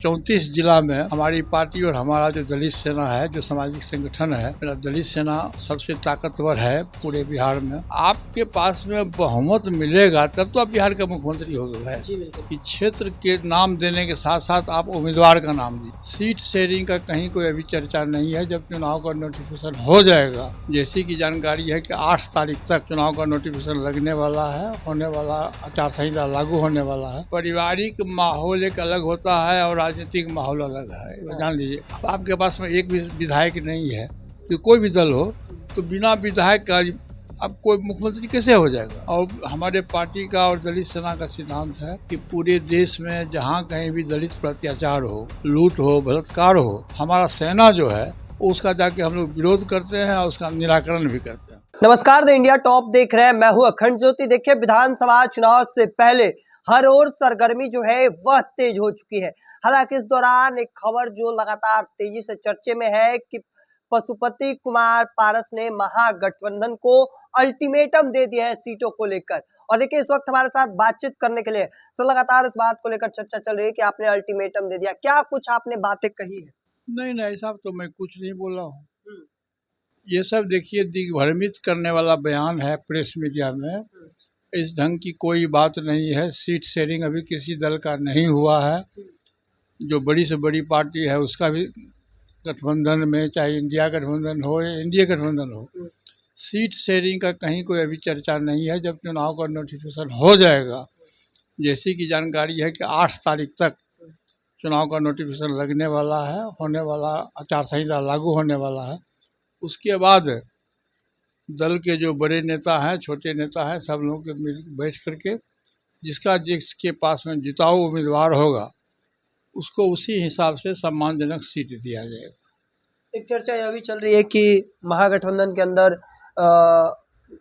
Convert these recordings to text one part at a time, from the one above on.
34 जिला में हमारी पार्टी और हमारा जो दलित सेना है, जो सामाजिक संगठन है, मेरा दलित सेना सबसे ताकतवर है पूरे बिहार में। आपके पास में बहुमत मिलेगा तब तो आप बिहार का मुख्यमंत्री हो गए भाई। कि क्षेत्र के नाम देने के साथ साथ आप उम्मीदवार का नाम दीजिए। सीट शेयरिंग का कहीं कोई अभी चर्चा नहीं है। जब चुनाव का नोटिफिकेशन हो जाएगा, जैसी की जानकारी है कि 8 तारीख तक चुनाव का नोटिफिकेशन लगने वाला है, होने वाला आचार संहिता लागू होने वाला है। पारिवारिक माहौल एक अलग होता है और राजनीतिक माहौल अलग है, जान लीजिए। आपके पास में एक भी विधायक नहीं है कि कोई भी दल हो तो बिना विधायक का अब कोई मुख्यमंत्री कैसे हो जाएगा। और हमारे पार्टी का और दलित सेना का सिद्धांत है कि पूरे देश में जहाँ कहीं भी दलित पर अत्याचार हो, लूट हो, बलात्कार हो, हमारा सेना जो है उसका जाके हम लोग विरोध करते हैं और उसका निराकरण भी करते हैं। नमस्कार, द इंडिया टॉप देख रहे हैं। मैं हूं अखंड ज्योति। देखिए, विधानसभा चुनाव से पहले हर ओर सरगर्मी जो है वह तेज हो चुकी है। हालांकि इस दौरान एक खबर जो लगातार तेजी से चर्चे में है कि पशुपति कुमार पारस ने महागठबंधन को अल्टीमेटम दे दिया है सीटों को लेकर। और देखिए, इस वक्त हमारे साथ बातचीत करने के लिए तो लगातार इस बात को लेकर चर्चा चल रही है कि आपने अल्टीमेटम दे दिया। क्या कुछ आपने बातें कही है? नहीं, ऐसा तो मैं कुछ नहीं बोला हूँ। ये सब देखिए दिग्भ्रमित करने वाला बयान है प्रेस मीडिया में। इस ढंग की कोई बात नहीं है। सीट शेयरिंग अभी किसी दल का नहीं हुआ है। जो बड़ी से बड़ी पार्टी है उसका भी गठबंधन में, चाहे इंडिया गठबंधन हो या एनडीए गठबंधन हो, सीट शेयरिंग का कहीं कोई अभी चर्चा नहीं है। जब चुनाव का नोटिफिकेशन हो जाएगा, जैसी की जानकारी है कि 8 तारीख तक चुनाव का नोटिफिकेशन लगने वाला है, होने वाला आचार संहिता लागू होने वाला है। उसके बाद दल के जो बड़े नेता हैं, छोटे नेता हैं, सब लोगों के मिल बैठ करके जिसके पास में जिताऊ उम्मीदवार होगा उसको उसी हिसाब से सम्मानजनक सीट दिया जाएगा। एक चर्चा यह भी चल रही है कि महागठबंधन के अंदर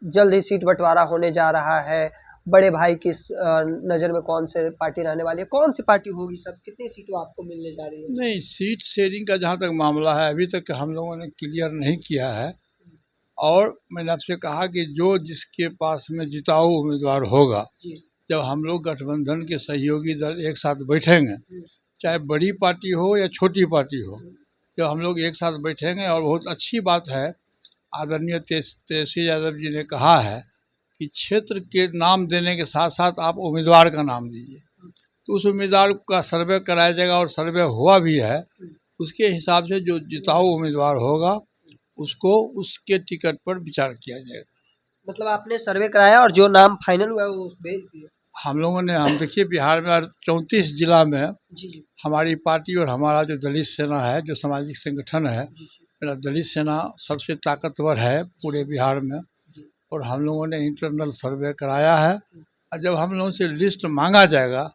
जल्द ही सीट बंटवारा होने जा रहा है। बड़े भाई की नज़र में कौन से पार्टी रहने वाली है, कौन सी पार्टी होगी, सब कितनी सीटों आपको मिलने जा रही है? नहीं, सीट शेयरिंग का जहाँ तक मामला है अभी तक हम लोगों ने क्लियर नहीं किया है। और मैंने आपसे कहा कि जो जिसके पास में जिताऊ उम्मीदवार होगा, जब हम लोग गठबंधन के सहयोगी दल एक साथ बैठेंगे, चाहे बड़ी पार्टी हो या छोटी पार्टी हो, जब हम लोग एक साथ बैठेंगे, और बहुत अच्छी बात है आदरणीय तेजस्वी यादव जी ने कहा है कि क्षेत्र के नाम देने के साथ साथ आप उम्मीदवार का नाम दीजिए। तो उस उम्मीदवार का सर्वे कराया जाएगा और सर्वे हुआ भी है। उसके हिसाब से जो जिताऊ उम्मीदवार होगा उसको उसके टिकट पर विचार किया जाएगा। मतलब आपने सर्वे कराया और जो नाम फाइनल हुआ है वो भेज दिया हम लोगों ने। हम देखिए, बिहार में 34 जिला में हमारी पार्टी और हमारा जो दलित सेना है, जो सामाजिक संगठन है, मेरा दलित सेना सबसे ताकतवर है पूरे बिहार में। और हम लोगों ने इंटरनल सर्वे कराया है। और जब हम लोगों से लिस्ट मांगा जाएगा,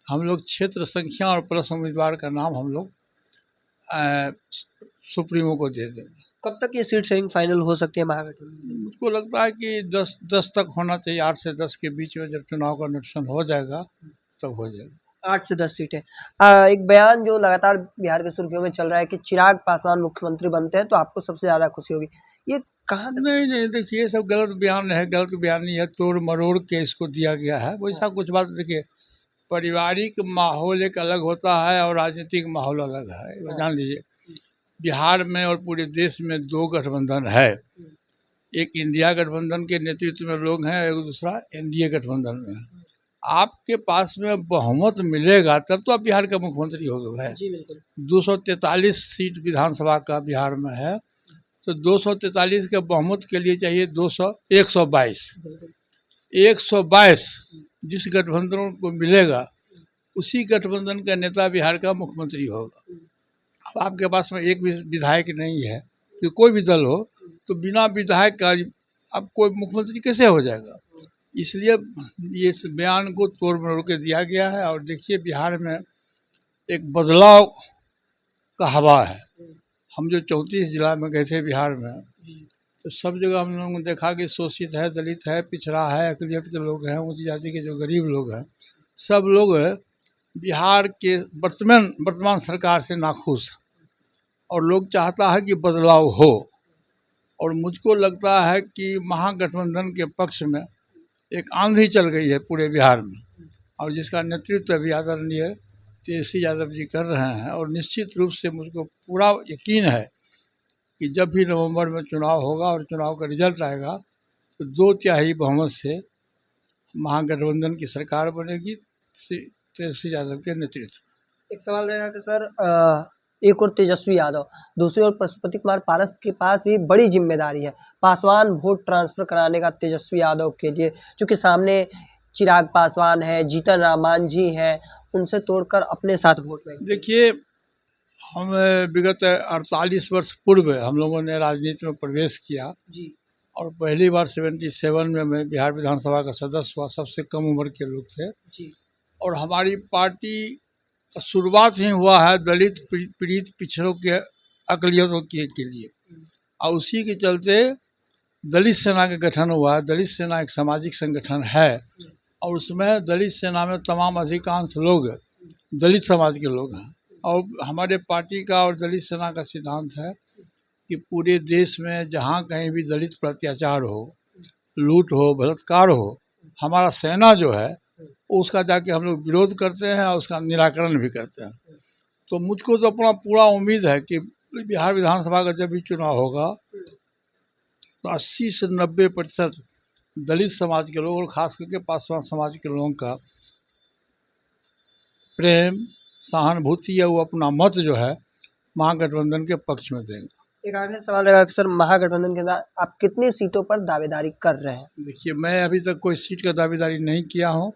हम लोग क्षेत्र संख्या और प्लस उम्मीदवार का नाम हम लोग सुप्रीमो को दे देंगे। कब तक ये सीट शेयरिंग फाइनल हो सकती है महागठबंधन? मुझको लगता है कि 10 तक होना चाहिए। 8 से 10 के बीच में जब चुनाव का नोटिफिकेशन हो जाएगा तब हो जाएगा। 8 से 10 सीटें। एक बयान जो लगातार बिहार की सुर्खियों में चल रहा है कि चिराग पासवान मुख्यमंत्री बनते हैं तो आपको सबसे ज्यादा खुशी होगी। ये कहाँ? नहीं, देखिए, ये सब गलत बयान है, गलत बयानी है, तोड़ मरोड़ के इसको दिया गया है। वैसा कुछ बात देखिए, पारिवारिक माहौल एक अलग होता है और राजनीतिक माहौल अलग है, जान लीजिए। बिहार में और पूरे देश में 2 गठबंधन है। एक इंडिया गठबंधन के नेतृत्व में लोग हैं, एक दूसरा एनडीए गठबंधन में। आपके पास में बहुमत मिलेगा तब तो आप बिहार का मुख्यमंत्री हो गए भाई। 243 सीट विधानसभा का बिहार में है, तो 243 के बहुमत के लिए चाहिए 122। 122 जिस गठबंधन को मिलेगा उसी गठबंधन का नेता बिहार का मुख्यमंत्री होगा। अब आपके पास में एक भी विधायक नहीं है कि कोई भी दल हो तो बिना विधायक का अब कोई मुख्यमंत्री कैसे हो जाएगा। इसलिए ये बयान को तोड़ मरोड़ के दिया गया है। और देखिए, बिहार में एक बदलाव का हवा है। हम जो 34 जिला में गए थे बिहार में, तो सब जगह हम लोगों ने देखा कि शोषित है, दलित है, पिछड़ा है, अकलियत के लोग हैं, ऊंची जाति के जो गरीब लोग हैं, सब लोग बिहार के वर्तमान सरकार से नाखुश। और लोग चाहता है कि बदलाव हो। और मुझको लगता है कि महागठबंधन के पक्ष में एक आंधी चल गई है पूरे बिहार में, और जिसका नेतृत्व भी आदरणीय तेजस्वी यादव जी कर रहे हैं, और निश्चित रूप से मुझको पूरा यकीन है कि जब भी नवंबर में चुनाव होगा और चुनाव का रिजल्ट आएगा तो 2/3 बहुमत से महागठबंधन की सरकार बनेगी तेजस्वी यादव के नेतृत्व। एक सवाल रहेगा कि सर एक और तेजस्वी यादव, दूसरी ओर पशुपति कुमार पारस के पास भी बड़ी जिम्मेदारी है। पासवान वोट ट्रांसफर कराने का तेजस्वी यादव के लिए, क्योंकि सामने चिराग पासवान है, जीतन राम मांझी है, उनसे तोड़कर अपने साथ वोट में। देखिए, हम विगत 48 वर्ष पूर्व हम लोगों ने राजनीति में प्रवेश किया जी और पहली बार 77 में मैं बिहार विधानसभा का सदस्य हुआ। सबसे कम उम्र के लोग थे जी और हमारी पार्टी का शुरुआत ही हुआ है दलित पीड़ित पिछड़ों के अकलियतों के लिए, और उसी के चलते दलित सेना का गठन हुआ है। दलित सेना एक सामाजिक संगठन है और उसमें दलित सेना में तमाम अधिकांश लोग दलित समाज के लोग हैं, और हमारे पार्टी का और दलित सेना का सिद्धांत है कि पूरे देश में जहाँ कहीं भी दलित पर अत्याचार हो, लूट हो, बलात्कार हो, हमारा सेना जो है उसका जाके हम लोग विरोध करते हैं और उसका निराकरण भी करते हैं। तो मुझको तो अपना पूरा उम्मीद है कि बिहार विधानसभा का जब भी चुनाव होगा तो 80 से 90% दलित समाज के लोग और ख़ास करके पासवान समाज के लोगों का प्रेम, सहानुभूति या वो अपना मत जो है महागठबंधन के पक्ष में देंगे। एक आखिरी सवाल रहेगा कि सर महागठबंधन के अंदर आप कितनी सीटों पर दावेदारी कर रहे हैं? देखिए, मैं अभी तक कोई सीट का दावेदारी नहीं किया हूँ।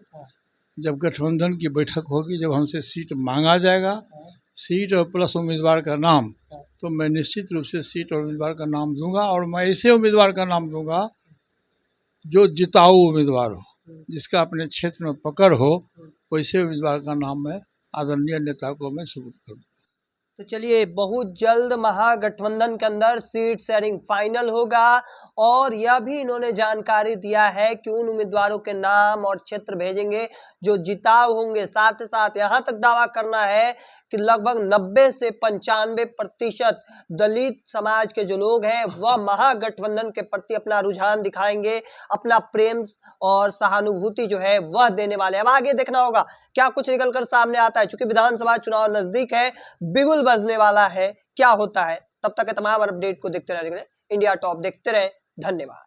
जब गठबंधन की बैठक होगी, जब हमसे सीट मांगा जाएगा, सीट और प्लस उम्मीदवार का नाम, तो मैं निश्चित रूप से सीट और उम्मीदवार का नाम दूंगा, और मैं ऐसे उम्मीदवार का नाम दूंगा जो जिताऊ उम्मीदवार हो, जिसका अपने क्षेत्र में पकड़ हो, वैसे उम्मीदवार का नाम मैं आदरणीय नेता को मैं सुपुर्द करूँ। तो चलिए, बहुत जल्द महागठबंधन के अंदर सीट शेयरिंग फाइनल होगा, और यह भी इन्होंने जानकारी दिया है कि उन उम्मीदवारों के नाम और क्षेत्र भेजेंगे जो जिताव होंगे। साथ ही साथ यहाँ तक दावा करना है कि लगभग 90 से 95% दलित समाज के जो लोग हैं वह महागठबंधन के प्रति अपना रुझान दिखाएंगे, अपना प्रेम और सहानुभूति जो है वह देने वाले। अब आगे देखना होगा क्या कुछ निकलकर सामने आता है, क्योंकि विधानसभा चुनाव नजदीक है, बिगुल बजने वाला है, क्या होता है। तब तक के तमाम अपडेट को देखते रहे, इंडिया टॉप देखते रहे। धन्यवाद।